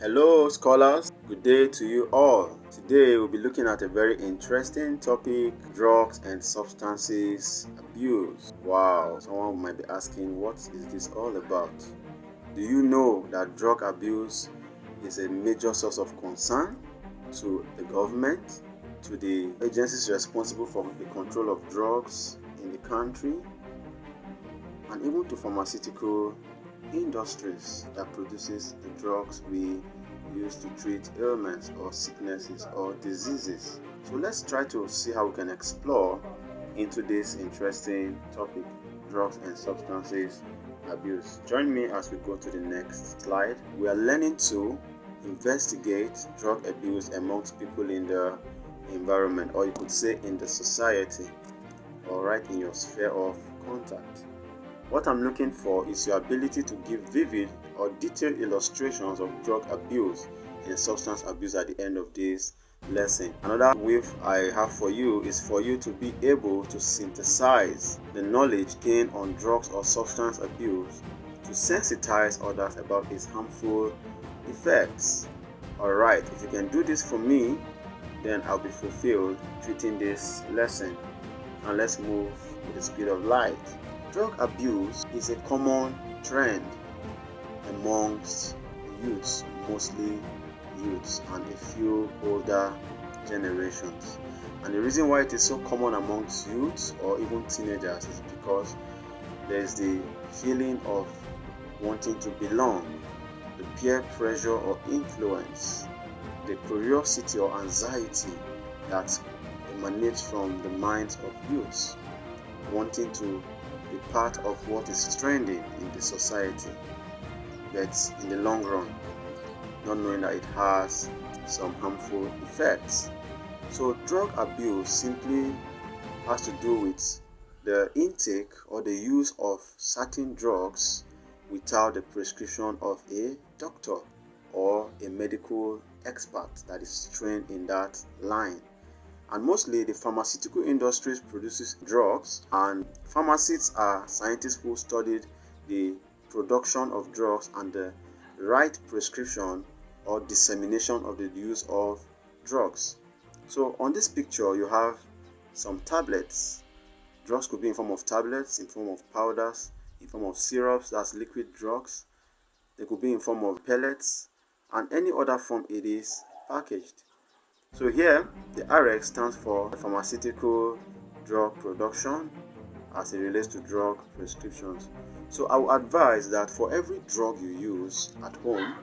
Hello, scholars. Good day to you all. Today, we'll be looking at a very interesting topic: drugs and substances abuse. Wow, someone might be asking, what is this all about? Do you know that drug abuse is a major source of concern to the government, to the agencies responsible for the control of drugs in the country, and even to pharmaceutical industries that produces the drugs we use to treat ailments or sicknesses or diseases? So let's try to see how we can explore into this interesting topic: drugs and substances abuse. Join me as we go to the next slide. We are learning to investigate drug abuse amongst people in the environment, or you could say in the society, or right in your sphere of contact. What I'm looking for is your ability to give vivid or detailed illustrations of drug abuse and substance abuse at the end of this lesson. Another way I have for you is for you to be able to synthesize the knowledge gained on drugs or substance abuse to sensitize others about its harmful effects. Alright, if you can do this for me, then I'll be fulfilled treating this lesson. Now let's move with the speed of light. Drug abuse is a common trend amongst youths, mostly youths, and a few older generations. And the reason why it is so common amongst youths or even teenagers is because there's the feeling of wanting to belong, the peer pressure or influence, the curiosity or anxiety that emanates from the minds of youths, wanting to be part of what is trending in the society, but in the long run, not knowing that it has some harmful effects. So drug abuse simply has to do with the intake or the use of certain drugs without the prescription of a doctor or a medical expert that is trained in that line. And mostly the pharmaceutical industries produces drugs, and pharmacists are scientists who studied the production of drugs and the right prescription or dissemination of the use of drugs. So on this picture you have some tablets. Drugs could be in form of tablets, in form of powders, in form of syrups, that's liquid drugs. They could be in form of pellets, and any other form it is packaged. So here, the RX stands for pharmaceutical drug production as it relates to drug prescriptions. So I would advise that for every drug you use at home,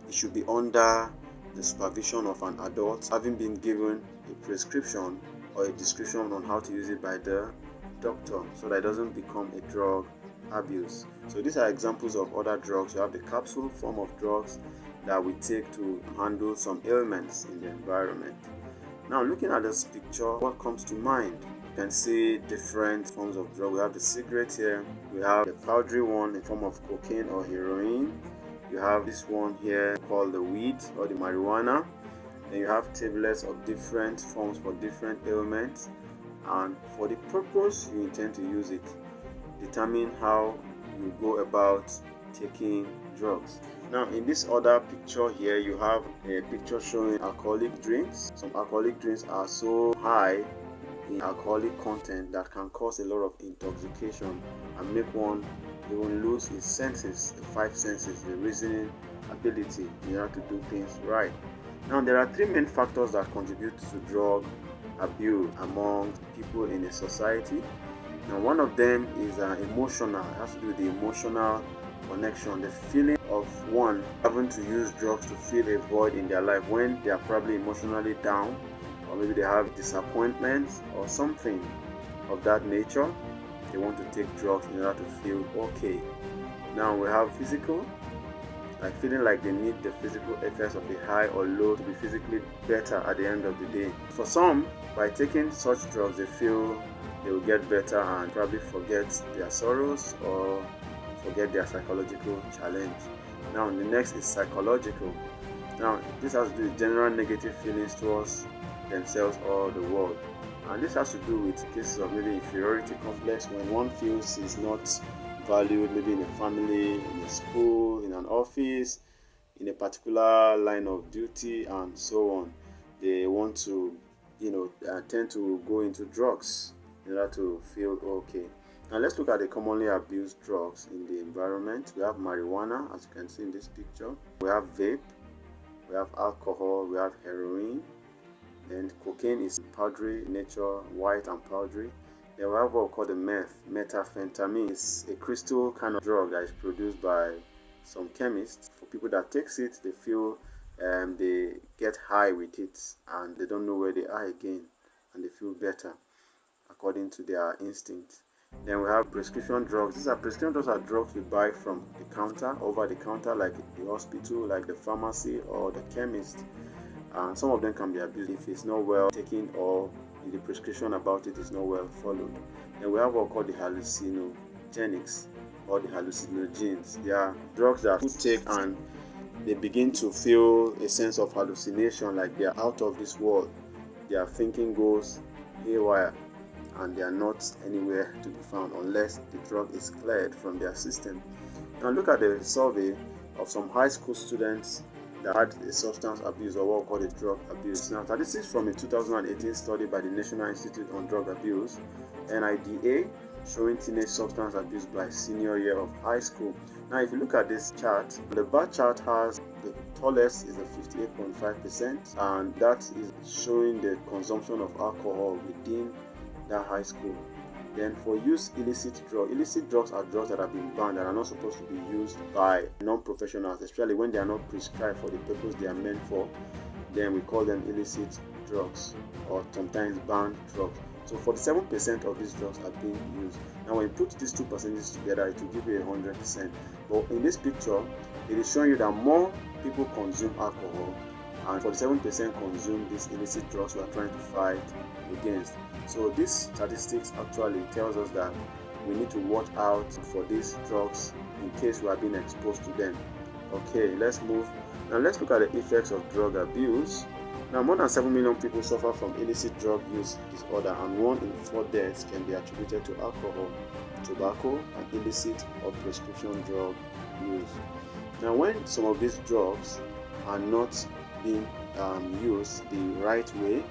it should be under the supervision of an adult, having been given a prescription or a description on how to use it by the doctor, so that it doesn't become a drug abuse. So these are examples of other drugs. You have the capsule form of drugs that we take to handle some ailments in the environment. Now, looking at this picture, what comes to mind? You can see different forms of drug. We have the cigarette here, we have the powdery one in form of cocaine or heroin, you have this one here called the weed or the marijuana, then you have tablets of different forms for different ailments, and for the purpose you intend to use it, determine how you go about taking drugs. Now in this other picture here, you have a picture showing alcoholic drinks. Some alcoholic drinks are so high in alcoholic content that can cause a lot of intoxication and make one even lose his senses, the five senses, the reasoning ability in order to do things right. Now there are three main factors that contribute to drug abuse among people in a society. Now one of them is emotional. It has to do with the emotional connection, the feeling of one having to use drugs to fill a void in their life when they are probably emotionally down, or maybe they have disappointment or something of that nature. They want to take drugs in order to feel okay. Now we have physical, like feeling like they need the physical effects of a high or low to be physically better at the end of the day. For some, by taking such drugs, they feel they will get better and probably forget their sorrows or forget their psychological challenge. Now the next is psychological. Now this has to do with general negative feelings towards themselves or the world, and this has to do with cases of maybe inferiority complex, when one feels he's not valued, maybe in a family, in a school, in an office, in a particular line of duty and so on, they want to, tend to go into drugs in order to feel okay. Now let's look at the commonly abused drugs in the environment. We have marijuana, as you can see in this picture. We have vape, we have alcohol, we have heroin, and cocaine is powdery in nature, white and powdery. Then we have what we call the methamphetamine. It's a crystal kind of drug that is produced by some chemists. For people that takes it, they feel they get high with it and they don't know where they are again, and they feel better according to their instinct. Then we have prescription drugs. These are prescription drugs, are drugs we buy from the counter, over the counter, like the hospital, like the pharmacy or the chemist. And some of them can be abused if it's not well taken, or the prescription about it is not well followed. Then we have what we call the hallucinogenics or the hallucinogens. They are drugs that people take and they begin to feel a sense of hallucination, like they are out of this world. Their thinking goes haywire and they are not anywhere to be found unless the drug is cleared from their system. Now look at the survey of some high school students that had a substance abuse, or what we call a drug abuse. Now this is from a 2018 study by the National Institute on Drug Abuse, NIDA, showing teenage substance abuse by senior year of high school. Now if you look at this chart, the bar chart has the tallest is a 58.5%, and that is showing the consumption of alcohol within that high school. Then for use illicit drugs are drugs that have been banned and are not supposed to be used by non-professionals, especially when they are not prescribed for the purpose they are meant for. Then we call them illicit drugs, or sometimes banned drugs. So 47% of these drugs are being used. Now when you put these two percentages together, it will give you 100%. But in this picture, it is showing you that more people consume alcohol and 47% consume these illicit drugs we are trying to fight against. So this statistics actually tells us that we need to watch out for these drugs in case we are being exposed to them. Okay, let's move. Now let's look at the effects of drug abuse. Now more than 7 million people suffer from illicit drug use disorder, and 1 in 4 deaths can be attributed to alcohol, tobacco, and illicit or prescription drug use. Now when some of these drugs are not being used the right way,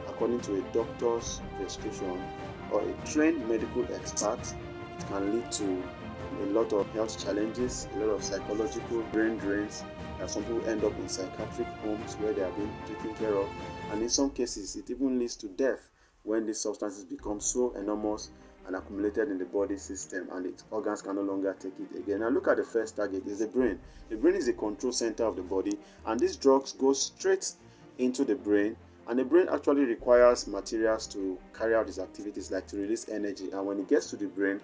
according to a doctor's prescription or a trained medical expert, it can lead to a lot of health challenges, a lot of psychological brain drains, that some people end up in psychiatric homes where they are being taken care of, and in some cases it even leads to death when these substances become so enormous and accumulated in the body system and its organs can no longer take it again. Now look at the first target, is the brain. The brain is the control center of the body, and these drugs go straight into the brain, and the brain actually requires materials to carry out its activities, like to release energy. And when it gets to the brain,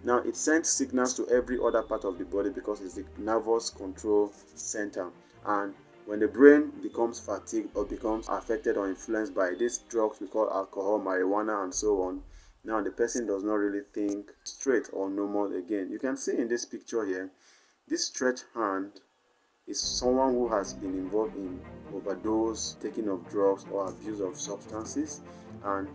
now it sends signals to every other part of the body because it's the nervous control center. And when the brain becomes fatigued or becomes affected or influenced by these drugs we call alcohol, marijuana, and so on, now the person does not really think straight or normal again. You can see in this picture here, this stretched hand is someone who has been involved in overdose, taking of drugs, or abuse of substances, and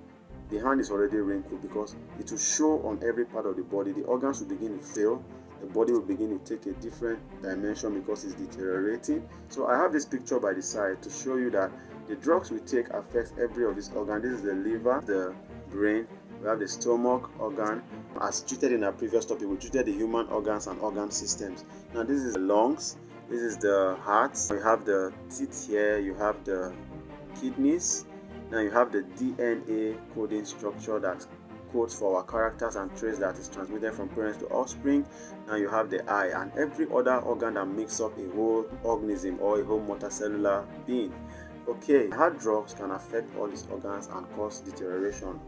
the hand is already wrinkled because it will show on every part of the body. The organs will begin to fail, the body will begin to take a different dimension because it's deteriorating. So I have this picture by the side to show you that the drugs we take affects every of these organs. This is the liver, the brain, we have the stomach organ. As treated in our previous topic, we treated the human organs and organ systems. Now this is the lungs, this is the heart, you have the teeth here, you have the kidneys. Now you have the DNA coding structure that codes for our characters and traits that is transmitted from parents to offspring. Now you have the eye and every other organ that makes up a whole organism or a whole multicellular being. Okay, hard drugs can affect all these organs and cause deterioration.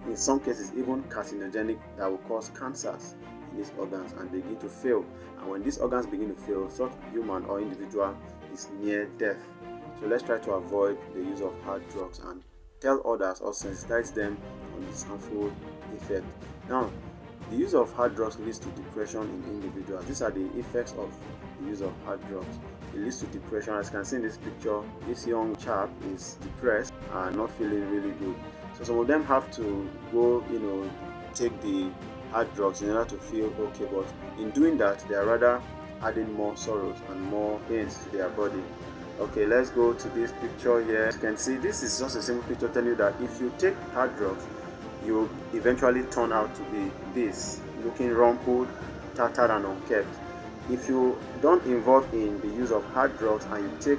In some cases, even carcinogenic, that will cause cancers in these organs and begin to fail. And when these organs begin to fail, such human or individual is near death. So let's try to avoid the use of hard drugs and tell others or sensitize them on this harmful effect. Now, the use of hard drugs leads to depression in individuals. These are the effects of the use of hard drugs. It leads to depression. As you can see in this picture, this young chap is depressed and not feeling really good. So some of them have to go, take the hard drugs in order to feel okay. But in doing that, they are rather adding more sorrows and more pains to their body. Okay, let's go to this picture here. As you can see, this is just a simple picture telling you that if you take hard drugs, you will eventually turn out to be this, looking rumpled, tattered and unkempt. If you don't involve in the use of hard drugs and you take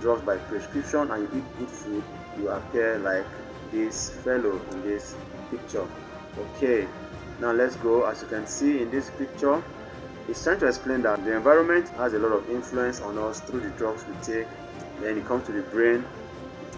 drugs by prescription and you eat good food, you appear like this fellow in this picture. Okay, now let's go. As you can see in this picture, it's trying to explain that the environment has a lot of influence on us through the drugs we take. Then it comes to the brain,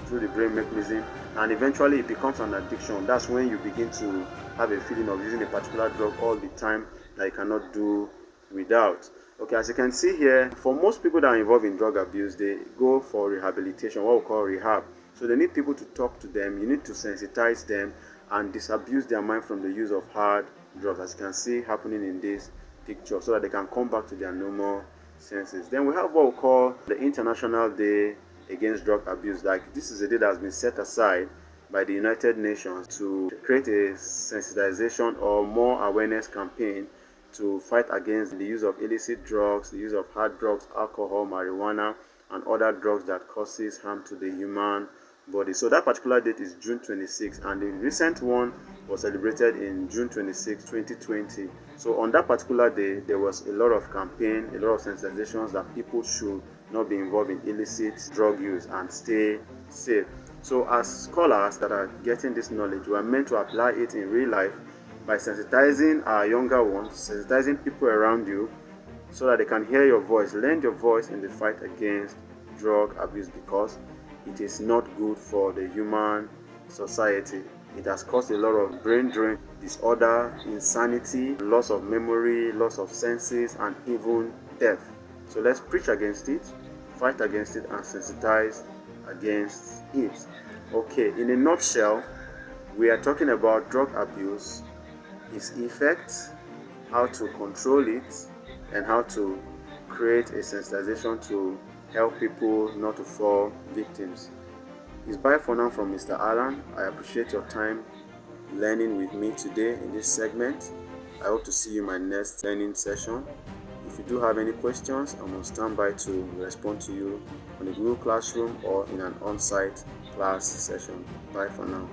through the brain mechanism, and eventually it becomes an addiction. That's when you begin to have a feeling of using a particular drug all the time that you cannot do without. Okay, as you can see here, for most people that are involved in drug abuse, they go for rehabilitation, what we call rehab. So they need people to talk to them, you need to sensitize them and disabuse their mind from the use of hard drugs, as you can see happening in this picture, so that they can come back to their normal senses. Then we have what we call the International Day Against Drug Abuse. Like, this is a day that has been set aside by the United Nations to create a sensitization or more awareness campaign to fight against the use of illicit drugs, the use of hard drugs, alcohol, marijuana, and other drugs that causes harm to the human body. So that particular date is June 26, and the recent one was celebrated in June 26, 2020. So on that particular day, there was a lot of campaign, a lot of sensitizations that people should not be involved in illicit drug use and stay safe. So as scholars that are getting this knowledge, we are meant to apply it in real life by sensitizing our younger ones, sensitizing people around you, so that they can hear your voice, lend your voice in the fight against drug abuse, because it is not good for the human society. It has caused a lot of brain drain, disorder, insanity, loss of memory, loss of senses, and even death. So let's preach against it, fight against it, and sensitize against it. Okay, in a nutshell, we are talking about drug abuse, its effects, how to control it, and how to create a sensitization to help people not to fall victims. It's bye for now from Mr. Alan. I appreciate your time learning with me today in this segment. I hope to see you in my next learning session. If you do have any questions, I'm on standby to respond to you on the Google Classroom or in an on-site class session. Bye for now.